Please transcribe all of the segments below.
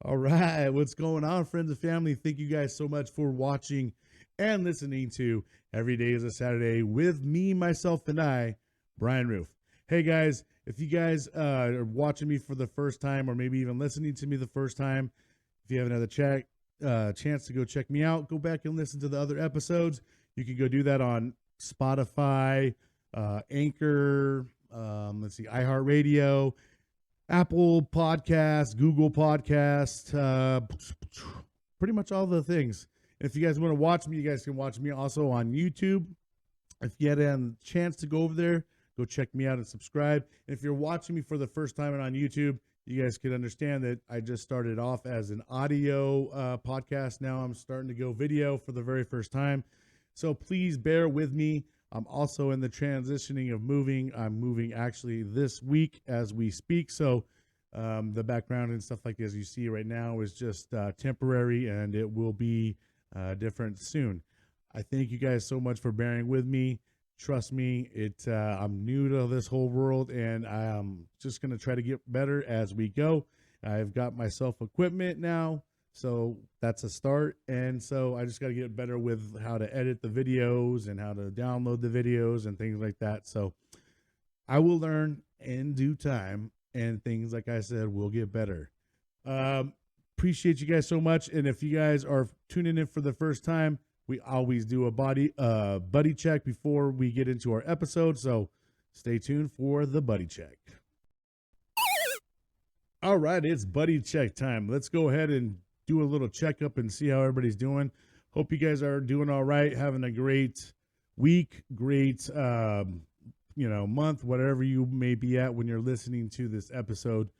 All right, what's going on, friends and family? Thank you guys so much for watching and listening to Every Day is a Saturday with me, myself, and I, Brian Roof. Hey guys, if you guys are watching me for the first time, or maybe even listening to me the first time, if you haven't had the chance to go check me out, go back and listen to the other episodes. You can go do that on Spotify, Anchor, iHeartRadio, Apple Podcast, Google Podcast, pretty much all the things. If you guys want to watch me, you guys can watch me also on YouTube. If you had a chance to go over there, go check me out and subscribe. And if you're watching me for the first time on YouTube, you guys can understand that I just started off as an audio podcast. Now I'm starting to go video for the very first time. So please bear with me. I'm also in the transitioning of moving. I'm moving actually this week as we speak. So the background and stuff like as you see right now is just temporary, and it will be different soon. I thank you guys so much for bearing with me. Trust me, I'm new to this whole world, and I'm just going to try to get better as we go. I've got myself equipment now, so that's a start. And so I just got to get better with how to edit the videos and how to download the videos and things like that. So I will learn in due time, and things, like I said, will get better. Appreciate you guys so much. And if you guys are tuning in for the first time, we always do a buddy check before we get into our episode. So stay tuned for the buddy check. All right, it's buddy check time. Let's go ahead and do a little checkup and see how everybody's doing. Hope you guys are doing all right, having a great week, great month, whatever you may be at when you're listening to this episode.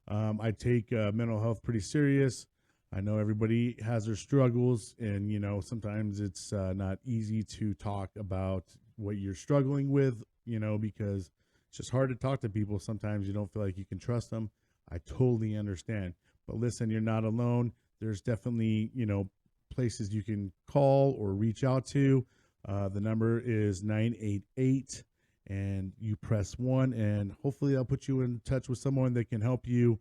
I take mental health pretty serious. I know everybody has their struggles, and sometimes it's not easy to talk about what you're struggling with, because it's just hard to talk to people. Sometimes you don't feel like you can trust them. I totally understand. But listen, you're not alone. There's definitely, places you can call or reach out to. The number is 988, and you press 1, and hopefully I'll put you in touch with someone that can help you,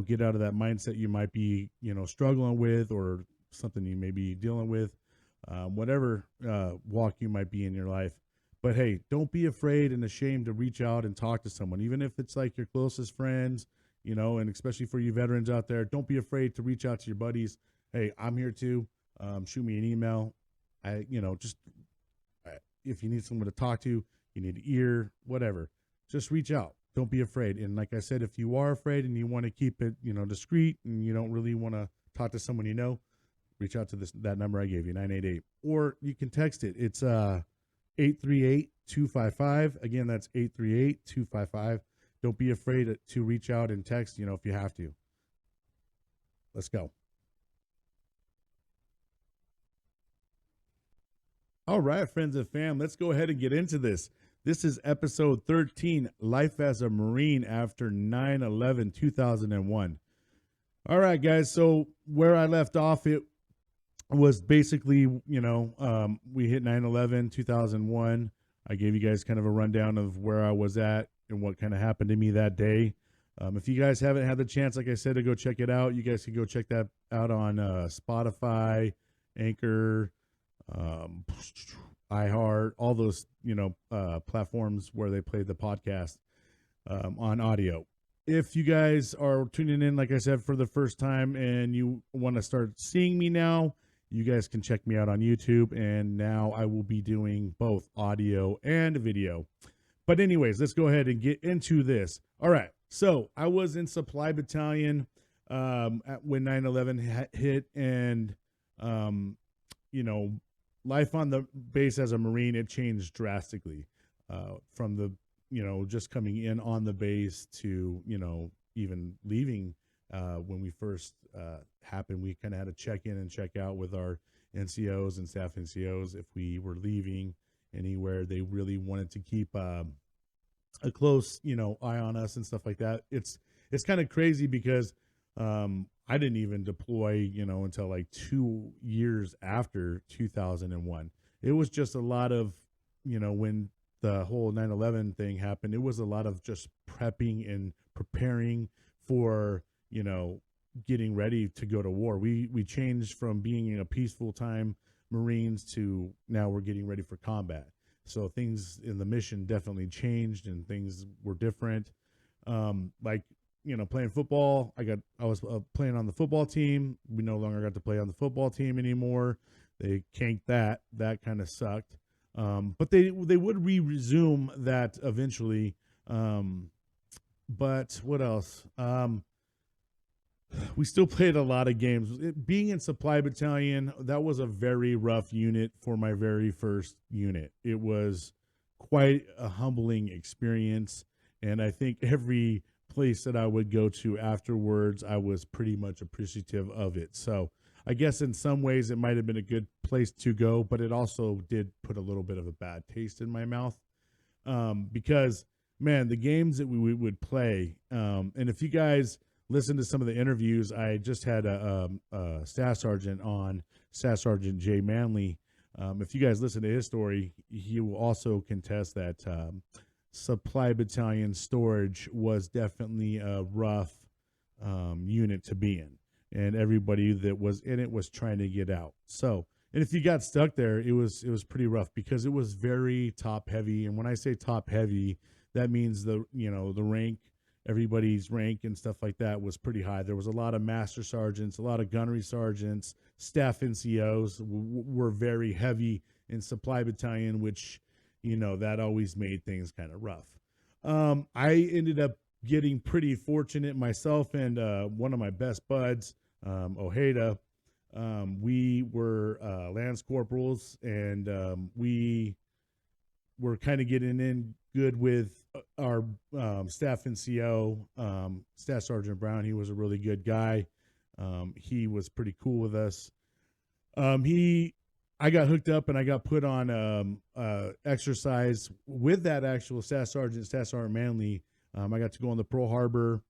get out of that mindset you might be, struggling with, or something you may be dealing with, whatever walk you might be in your life. But hey, don't be afraid and ashamed to reach out and talk to someone, even if it's like your closest friends, and especially for you veterans out there. Don't be afraid to reach out to your buddies. Hey, I'm here too. Shoot me an email. If you need someone to talk to, you need an ear, whatever, just reach out. Don't be afraid. And like I said, if you are afraid and you want to keep it, discreet, and you don't really want to talk to someone, reach out to that number I gave you, 988, or you can text it. It's 838-255. Again, that's 838-255. Don't be afraid to reach out and text, if you have to. Let's go. All right, friends and fam, let's go ahead and get into this. This is episode 13, Life as a Marine after 9/11/2001. All right, guys. So where I left off, it was basically, we hit 9/11/2001. I gave you guys kind of a rundown of where I was at and what kind of happened to me that day. If you guys haven't had the chance, like I said, to go check it out, you guys can go check that out on Spotify, Anchor, iHeart, all those, platforms where they play the podcast on audio. If you guys are tuning in, like I said, for the first time and you want to start seeing me now, you guys can check me out on YouTube. And now I will be doing both audio and video. But anyways, let's go ahead and get into this. All right. So I was in Supply Battalion when 9/11 hit, and, life on the base as a Marine, it changed drastically from the, just coming in on the base to, even leaving. When we first happened, we kind of had to check in and check out with our NCOs and staff NCOs if we were leaving anywhere. They really wanted to keep a close, eye on us and stuff like that. It's kind of crazy because I didn't even deploy, until like 2 years after 2001. It was just a lot of, when the whole 9/11 thing happened, it was a lot of just prepping and preparing for, getting ready to go to war. We changed from being in a peaceful time Marines to now we're getting ready for combat. So things in the mission definitely changed and things were different. Like, playing football, I was playing on the football team. We no longer got to play on the football team anymore. They canked that. That kind of sucked. But they would resume that eventually. But what else? We still played a lot of games. Being in Supply Battalion, that was a very rough unit for my very first unit. It was quite a humbling experience, and I think every place that I would go to afterwards, I was pretty much appreciative of it. So I guess in some ways it might have been a good place to go, but it also did put a little bit of a bad taste in my mouth, because, man, the games that we would play, and if you guys listen to some of the interviews, I just had a Staff Sergeant on, Staff Sergeant Jay Manley. If you guys listen to his story, he will also contest that Supply Battalion storage was definitely a rough unit to be in, and everybody that was in it was trying to get out. So, and if you got stuck there, it was pretty rough because it was very top heavy. And when I say top heavy, that means the rank, everybody's rank and stuff like that was pretty high. There was a lot of master sergeants, a lot of gunnery sergeants, staff NCOs were very heavy in Supply Battalion, which, that always made things kind of rough. I ended up getting pretty fortunate myself and one of my best buds, Ojeda. We were Lance Corporals, and we were kind of getting in good with our staff NCO, Staff Sergeant Brown. He was a really good guy. He was pretty cool with us. I got hooked up and I got put on exercise with that actual Staff Sergeant Manley. I got to go on the Pearl Harbor.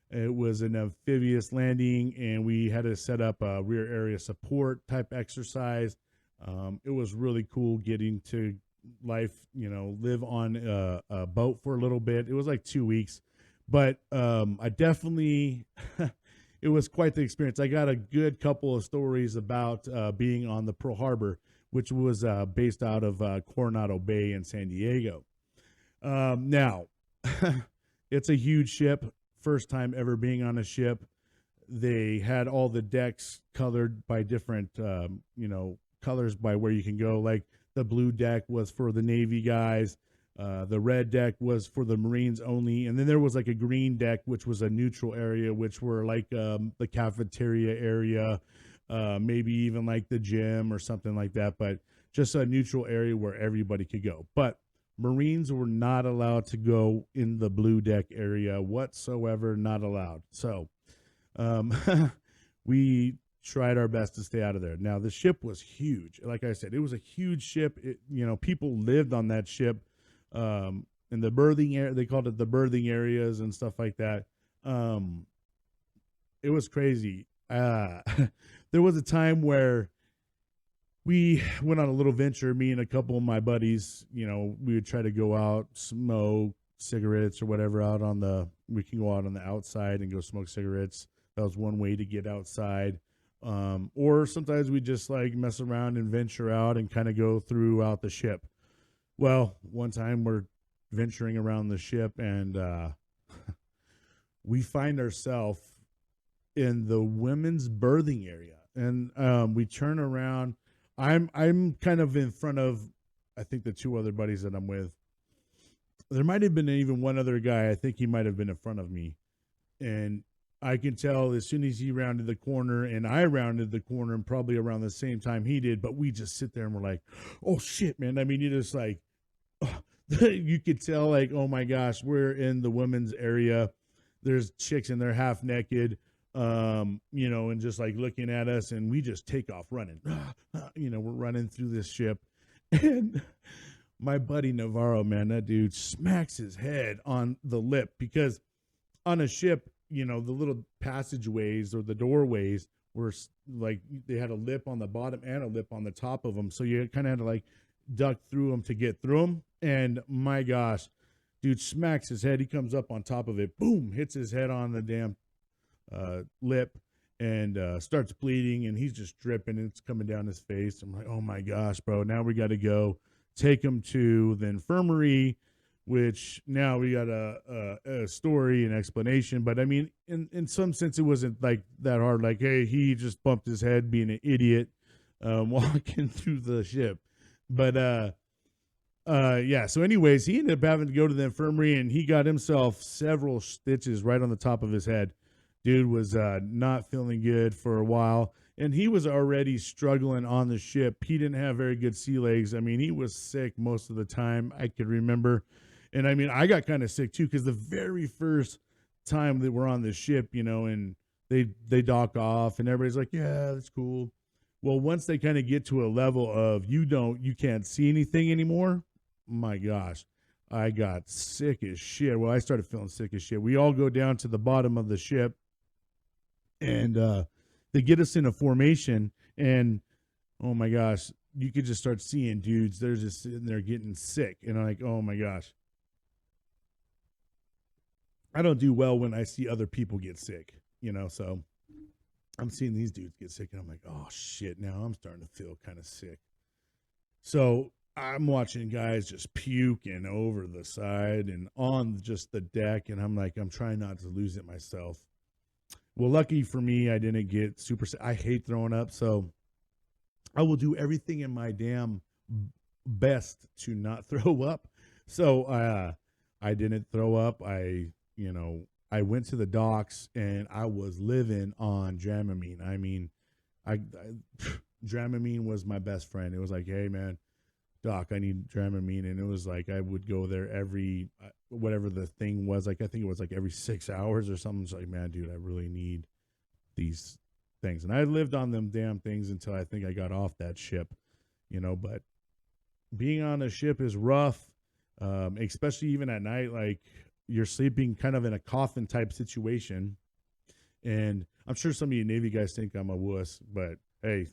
It was an amphibious landing, and we had to set up a rear area support type exercise. It was really cool getting to live on a boat for a little bit. It was like 2 weeks, but I definitely, it was quite the experience. I got a good couple of stories about being on the Pearl Harbor, which was based out of Coronado Bay in San Diego. Now, it's a huge ship. First time ever being on a ship. They had all the decks colored by different, colors by where you can go. Like the blue deck was for the Navy guys. The red deck was for the Marines only. And then there was like a green deck, which was a neutral area, which were like the cafeteria area, maybe even like the gym or something like that. But just a neutral area where everybody could go. But Marines were not allowed to go in the blue deck area whatsoever, not allowed. So we tried our best to stay out of there. Now, the ship was huge. Like I said, it was a huge ship. People lived on that ship in the berthing area. They called it the berthing areas and stuff like that. It was crazy. There was a time where we went on a little venture, me and a couple of my buddies. We would try to go out, smoke cigarettes or whatever we can go out on the outside and go smoke cigarettes. That was one way to get outside. Or sometimes we just like mess around and venture out and kind of go throughout the ship. Well, one time we're venturing around the ship and we find ourselves in the women's berthing area. And we turn around. I'm kind of in front of, I think, the two other buddies that I'm with. There might have been even one other guy. I think he might have been in front of me. And I can tell as soon as he rounded the corner and I rounded the corner and probably around the same time he did, but we just sit there and we're like, oh shit, man. I mean, you just like, you could tell like, oh my gosh, we're in the women's area. There's chicks and they're half naked. And just like looking at us, and we just take off running. We're running through this ship, and my buddy Navarro, man, that dude smacks his head on the lip, because on a ship, the little passageways or the doorways were like, they had a lip on the bottom and a lip on the top of them. So you kind of had to like duck through them to get through them. And my gosh, dude smacks his head. He comes up on top of it, boom, hits his head on the damn lip, and starts bleeding, and he's just dripping, and it's coming down his face. I'm like, oh my gosh, bro, now we got to go take him to the infirmary, which now we got a story and explanation. But I mean, in some sense, it wasn't like that hard. Like, hey, he just bumped his head being an idiot walking through the ship. But yeah, so anyways, he ended up having to go to the infirmary, and he got himself several stitches right on the top of his head. Dude was not feeling good for a while, and he was already struggling on the ship. He didn't have very good sea legs. I mean, he was sick most of the time I could remember. And I mean, I got kind of sick too, because the very first time that we're on the ship, and they dock off, and everybody's like, yeah, that's cool. Well, once they kind of get to a level of you can't see anything anymore, my gosh, I got sick as shit. Well, I started feeling sick as shit. We all go down to the bottom of the ship, and they get us in a formation, and oh my gosh, you could just start seeing dudes. They're just sitting there getting sick, and I'm like, oh my gosh. I don't do well when I see other people get sick, so I'm seeing these dudes get sick, and I'm like, oh shit, now I'm starting to feel kind of sick. So I'm watching guys just puking over the side and on just the deck, and I'm like, I'm trying not to lose it myself. Well, lucky for me, I didn't get super sick. I hate throwing up, so I will do everything in my damn best to not throw up. So I didn't throw up. I went to the docks, and I was living on Dramamine. I mean, Dramamine was my best friend. It was like, hey man, doc, I need Dramamine. And it was like, I would go there every, whatever the thing was, like, I think it was like every 6 hours or something. It's like, man, dude, I really need these things. And I lived on them damn things until I think I got off that ship, but being on a ship is rough, especially even at night. Like, you're sleeping kind of in a coffin type situation. And I'm sure some of you Navy guys think I'm a wuss, but hey,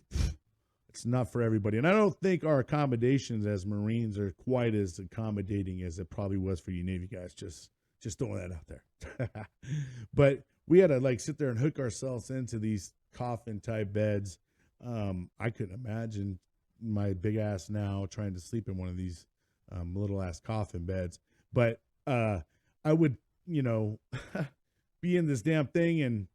it's not for everybody. And I don't think our accommodations as Marines are quite as accommodating as it probably was for you Navy guys. Just throwing that out there. But we had to like sit there and hook ourselves into these coffin type beds. I couldn't imagine my big ass now trying to sleep in one of these little ass coffin beds. But I would, be in this damn thing, and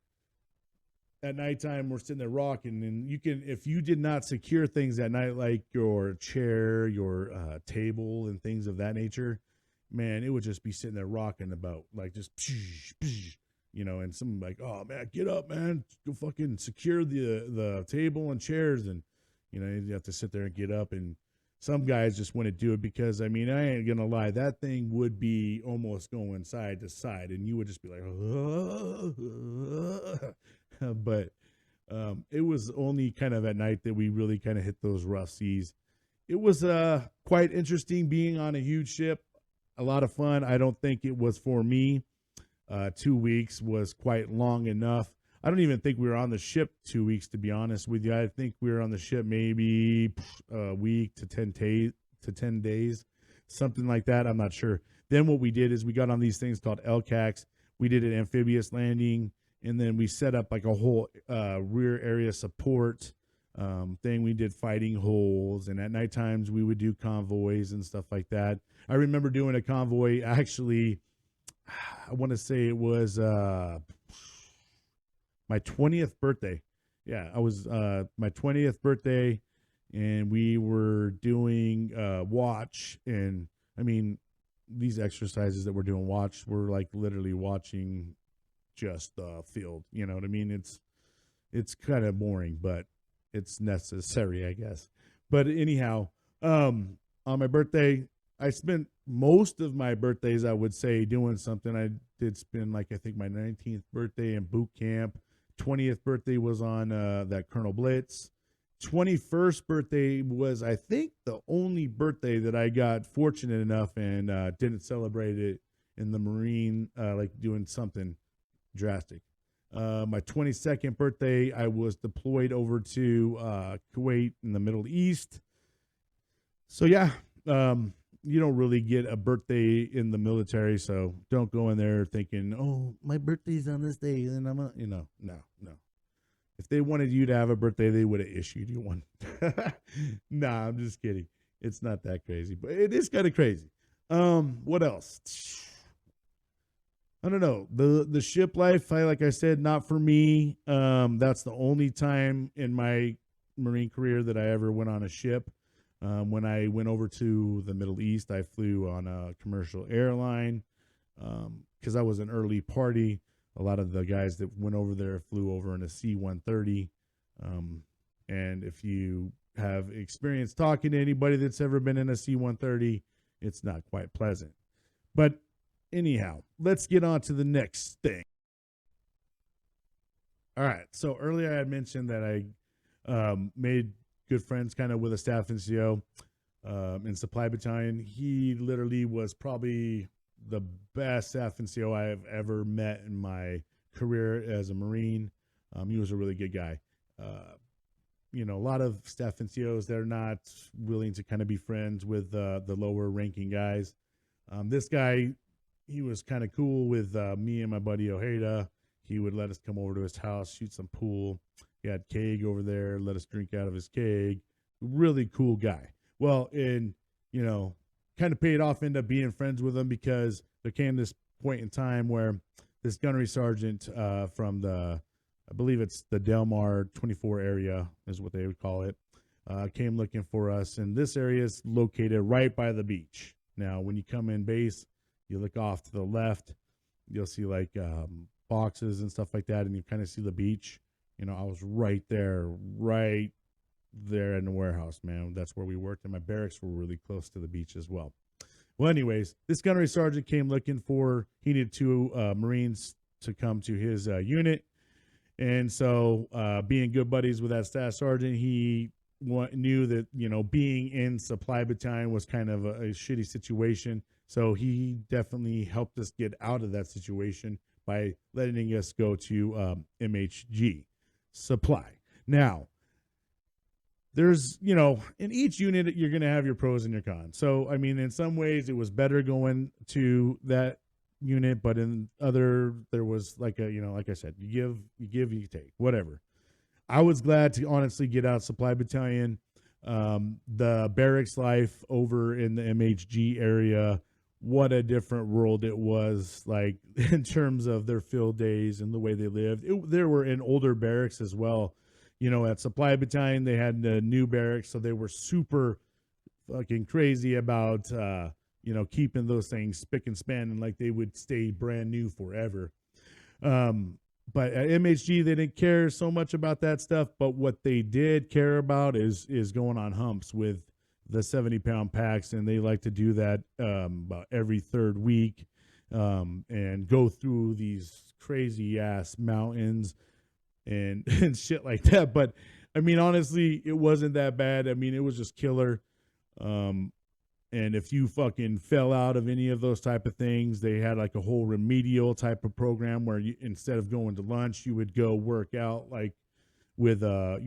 at nighttime we're sitting there rocking, and if you did not secure things at night, like your chair, your table, and things of that nature, man, it would just be sitting there rocking about, like, just, and someone like, oh man, get up, man, go fucking secure the table and chairs, and you have to sit there and get up. And some guys just wouldn't do it because, I mean, I ain't gonna lie, that thing would be almost going side to side, and you would just be like, but it was only kind of at night that we really kind of hit those rough seas. It was quite interesting being on a huge ship, a lot of fun. I don't think it was for me. 2 weeks was quite long enough. I don't even think we were on the ship 2 weeks, to be honest with you. I think we were on the ship maybe a week to 10 days, something like that. I'm not sure. Then what we did is we got on these things called LCACs. We did an amphibious landing, and then we set up like a whole rear area support thing. We did fighting holes, and at night times we would do convoys and stuff like that. I remember doing a convoy, actually, I want to say it was my 20th birthday. Yeah, I was my 20th birthday, and we were doing watch. And I mean, these exercises that we're doing watch, we're like literally watching just the field. You know what I mean? It's kind of boring, but it's necessary, I guess. But anyhow, on my birthday, I spent most of my birthdays, I would say, doing something. I did spend, like, I think my 19th birthday in boot camp. 20th birthday was on that Colonel Blitz. 21st birthday was, I think, the only birthday that I got fortunate enough and didn't celebrate it in the Marine, like doing something drastic. My 22nd birthday, I was deployed over to Kuwait in the Middle East. So yeah, you don't really get a birthday in the military, so don't go in there thinking, oh, my birthday's on this day, and I'm no. If they wanted you to have a birthday, they would have issued you one. Nah, I'm just kidding. It's not that crazy, but it is kind of crazy. What else? I don't know. The ship life, like I said, not for me. That's the only time in my Marine career that I ever went on a ship. When I went over to the Middle East, I flew on a commercial airline because I was an early party. A lot of the guys that went over there flew over in a C-130. And if you have experience talking to anybody that's ever been in a C-130, it's not quite pleasant. But anyhow, let's get on to the next thing. All right. So earlier I had mentioned that I made good friends kind of with a staff NCO in Supply Battalion. He literally was probably the best staff NCO I have ever met in my career as a Marine. He was a really good guy. A lot of staff NCOs, they're not willing to kind of be friends with the lower ranking guys. This guy, he was kind of cool with me and my buddy Ojeda. He would let us come over to his house, shoot some pool. He had keg over there, let us drink out of his keg. Really cool guy. Well, kind of paid off, ended up being friends with him because there came this point in time where this gunnery sergeant from I believe it's the Delmar 24 area is what they would call it, came looking for us. And this area is located right by the beach. Now, when you come in base, you look off to the left, you'll see like boxes and stuff like that, and you kind of see the beach. I was right there in the warehouse, man. That's where we worked, and my barracks were really close to the beach as well. Well, anyways, this gunnery sergeant came looking for, he needed 2 Marines to come to his unit. And so being good buddies with that staff sergeant, he knew that, being in Supply Battalion was kind of a shitty situation. So he definitely helped us get out of that situation by letting us go to MHG Supply. Now, there's, in each unit, you're going to have your pros and your cons. So, I mean, in some ways, it was better going to that unit, but in other, there was like like I said, you give, you take, whatever. I was glad to honestly get out Supply Battalion. The barracks life over in the MHG area, what a different world it was, like in terms of their field days and the way they lived. There were in older barracks as well. At Supply Battalion, they had the new barracks, so they were super fucking crazy about, keeping those things spick and span, and like they would stay brand new forever. But at MHG, they didn't care so much about that stuff, but what they did care about is going on humps with the 70-pound packs, and they like to do that about every 3rd week and go through these crazy-ass mountains and shit like that. But, I mean, honestly, it wasn't that bad. I mean, it was just killer. And if you fucking fell out of any of those type of things, they had like a whole remedial type of program where you, instead of going to lunch, you would go work out like with a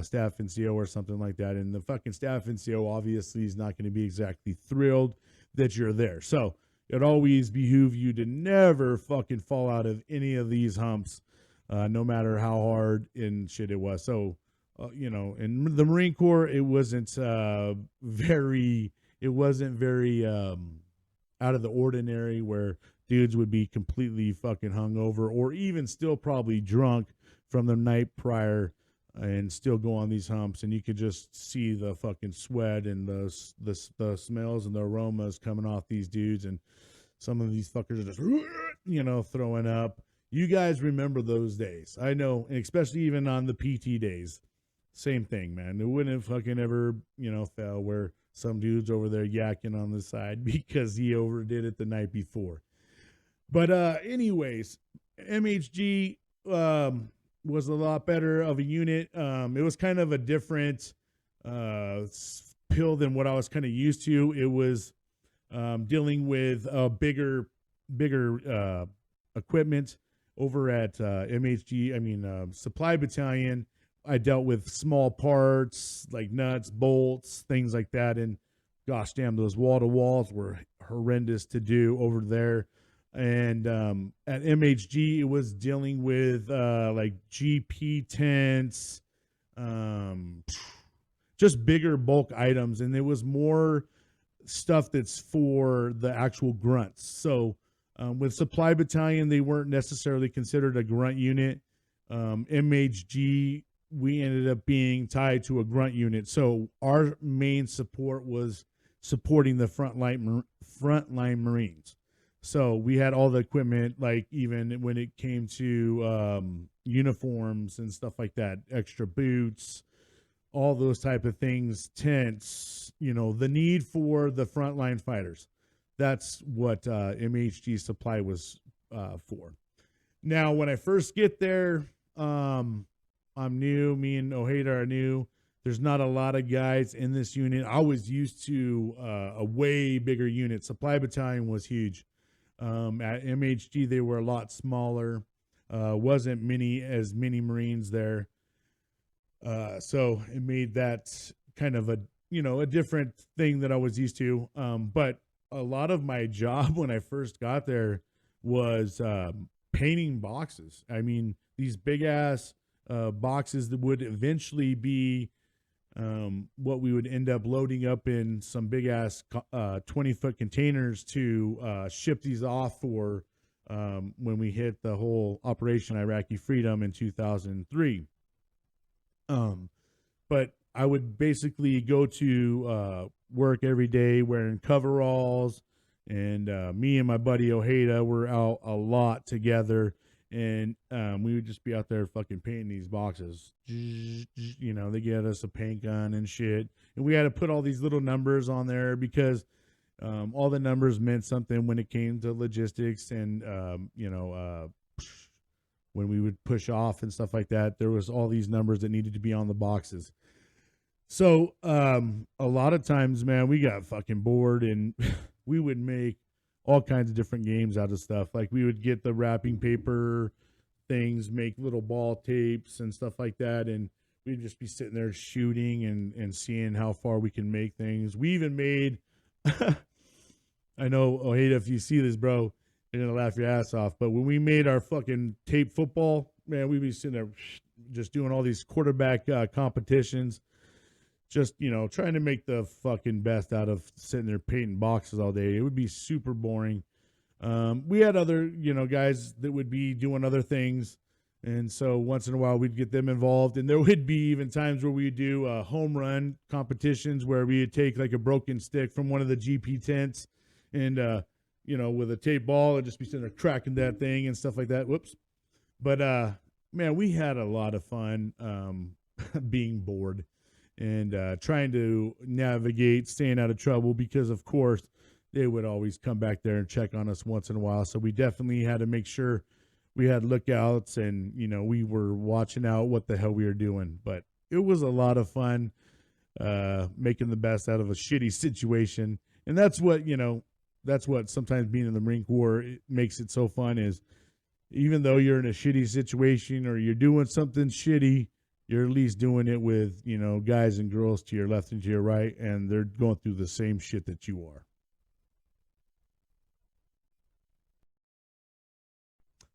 staff NCO or something like that. And the fucking staff NCO obviously is not going to be exactly thrilled that you're there. So it always behoove you to never fucking fall out of any of these humps, no matter how hard and shit it was. So, in the Marine Corps, it wasn't very out of the ordinary where dudes would be completely fucking hungover or even still probably drunk from the night prior and still go on these humps, and you could just see the fucking sweat and the smells and the aromas coming off these dudes, and some of these fuckers are just throwing up. You guys remember those days. I know, and especially even on the PT days. Same thing, man. It wouldn't have fucking ever, fell where some dude's over there yakking on the side because he overdid it the night before. But anyways, MHG was a lot better of a unit. It was kind of a different pill than what I was kind of used to. It was dealing with bigger equipment over at MHG. Supply Battalion. I dealt with small parts like nuts, bolts, things like that. And gosh damn, those wall-to-walls were horrendous to do over there. And at MHG, it was dealing with like GP tents, um, just bigger bulk items, and it was more stuff that's for the actual grunts. So with Supply Battalion, they weren't necessarily considered a grunt unit. MHG, we ended up being tied to a grunt unit. So our main support was supporting the frontline Marines. So we had all the equipment, like even when it came to uniforms and stuff like that, extra boots, all those type of things, tents, the need for the frontline fighters. That's what MHG supply was for. Now, when I first get there, I'm new. Me and Ojeda are new. There's not a lot of guys in this unit. I was used to a way bigger unit. Supply Battalion was huge. At MHG, they were a lot smaller. Wasn't as many Marines there. So it made that kind of a different thing that I was used to. But a lot of my job when I first got there was painting boxes. I mean, these big ass boxes that would eventually be what we would end up loading up in some big ass 20-foot containers to ship these off for when we hit the whole Operation Iraqi Freedom in 2003. But I would basically go to work every day wearing coveralls, and me and my buddy Ojeda were out a lot together, and we would just be out there fucking painting these boxes. They get us a paint gun and shit, and we had to put all these little numbers on there because all the numbers meant something when it came to logistics, and when we would push off and stuff like that, there was all these numbers that needed to be on the boxes. So a lot of times, man, we got fucking bored, and we would make all kinds of different games out of stuff. Like we would get the wrapping paper things, make little ball tapes and stuff like that, and we'd just be sitting there shooting and seeing how far we can make things. We even made I know, Ojeda, if you see this, bro, you're gonna laugh your ass off. But when we made our fucking tape football, man, we'd be sitting there just doing all these quarterback competitions, just trying to make the fucking best out of sitting there painting boxes all day. It would be super boring. We had other guys that would be doing other things, and so once in a while we'd get them involved. And there would be even times where we'd do home run competitions where we would take like a broken stick from one of the GP tents and with a tape ball and just be sitting there cracking that thing and stuff like that. Whoops. But man, we had a lot of fun being bored and trying to navigate, staying out of trouble, because of course they would always come back there and check on us once in a while. So we definitely had to make sure we had lookouts and, we were watching out what the hell we were doing. But it was a lot of fun making the best out of a shitty situation. And that's what sometimes being in the Marine Corps, it makes it so fun, is even though you're in a shitty situation or you're doing something shitty, you're at least doing it with, guys and girls to your left and to your right, and they're going through the same shit that you are.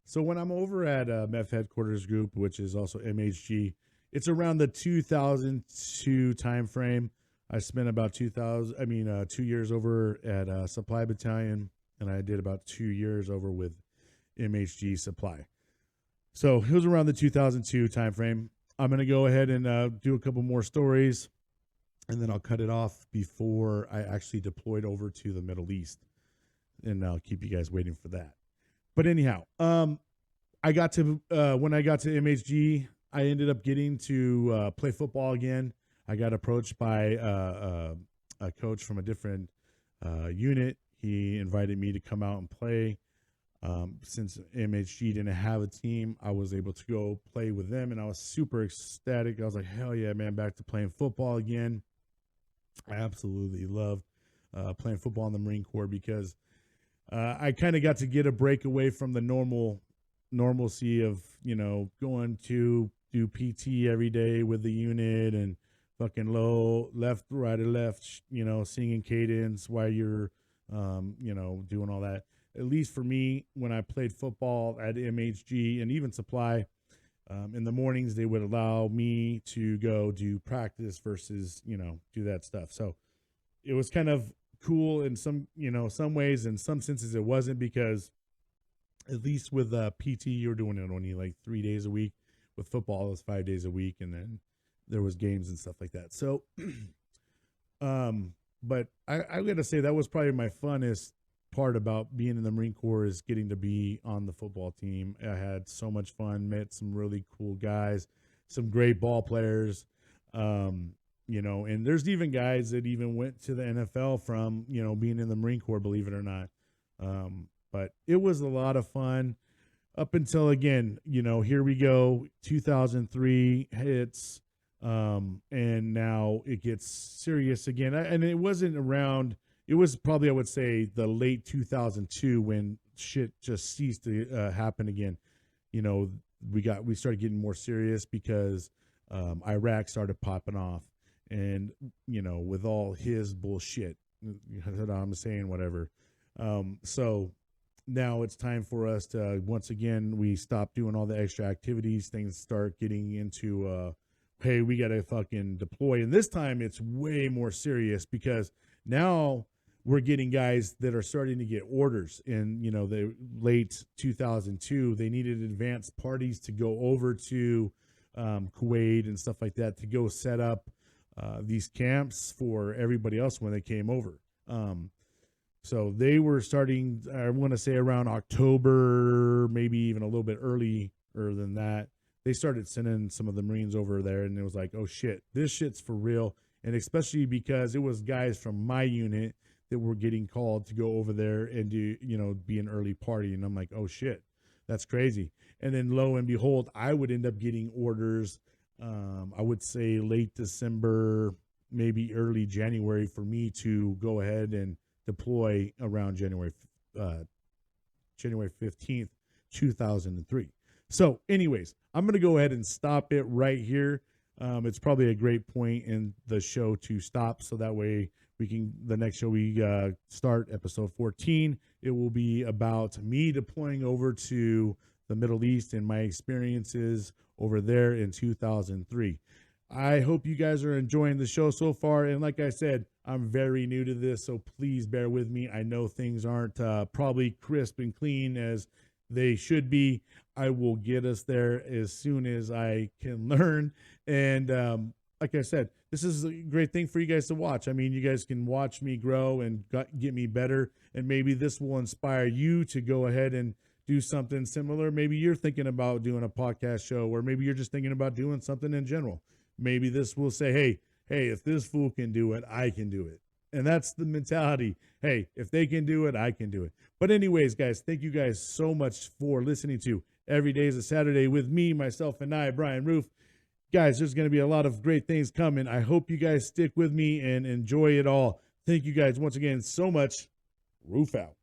So when I'm over at MEF Headquarters Group, which is also MHG, it's around the 2002 time frame. I spent about 2 years over at Supply Battalion, and I did about 2 years over with MHG Supply. So it was around the 2002 time frame. I'm going to go ahead and do a couple more stories, and then I'll cut it off before I actually deployed over to the Middle East, and I'll keep you guys waiting for that. But anyhow, I got to when I got to MHG, I ended up getting to play football again. I got approached by a coach from a different unit. He invited me to come out and play. Since MHG didn't have a team, I was able to go play with them, and I was super ecstatic. I was like, hell yeah, man, back to playing football again. I absolutely loved playing football in the Marine Corps because I kind of got to get a break away from the normalcy of, going to do PT every day with the unit and fucking low, left, right, or left, singing cadence while you're, doing all that. at least for me, when I played football at MHG and even Supply, in the mornings, they would allow me to go do practice versus, do that stuff. So it was kind of cool in some ways. In some senses, it wasn't, because at least with PT, you were doing it only like 3 days a week. With football, it was 5 days a week, and then there was games and stuff like that. So, but I got to say that was probably my funnest part about being in the Marine Corps, is getting to be on the football team. I had so much fun, met some really cool guys, some great ball players, and there's even guys that even went to the NFL from, being in the Marine Corps, believe it or not. But it was a lot of fun up until, again, here we go, 2003 hits, and now it gets serious again. And it wasn't around, it was probably, I would say, the late 2002 when shit just ceased to happen again. We started getting more serious because Iraq started popping off, and with all his bullshit, I'm saying whatever. So now it's time for us to, once again, we stop doing all the extra activities. Things start getting into hey, we got to fucking deploy. And this time it's way more serious, because now we're getting guys that are starting to get orders. In, the late 2002, they needed advanced parties to go over to Kuwait and stuff like that, to go set up these camps for everybody else when they came over. So they were starting, I want to say around October, maybe even a little bit earlier than that. They started sending some of the Marines over there, and it was like, oh shit, this shit's for real. And especially because it was guys from my unit that were getting called to go over there and do, be an early party. And I'm like, oh shit, that's crazy. And then lo and behold, I would end up getting orders, I would say late December, maybe early January, for me to go ahead and deploy around January 15th, 2003. So anyways, I'm going to go ahead and stop it right here. It's probably a great point in the show to stop, so that way the next show we start, episode 14, it will be about me deploying over to the Middle East and my experiences over there in 2003. I hope you guys are enjoying the show so far. And like I said, I'm very new to this, so please bear with me. I know things aren't probably crisp and clean as they should be. I will get us there as soon as I can learn. And like I said, this is a great thing for you guys to watch. I mean, you guys can watch me grow and get me better. And maybe this will inspire you to go ahead and do something similar. Maybe you're thinking about doing a podcast show, or maybe you're just thinking about doing something in general. Maybe this will say, hey, if this fool can do it, I can do it. And that's the mentality. Hey, if they can do it, I can do it. But anyways, guys, thank you guys so much for listening to Every Day is a Saturday with me, myself, and I, Brian Roof. Guys, there's going to be a lot of great things coming. I hope you guys stick with me and enjoy it all. Thank you guys once again so much. Roof out.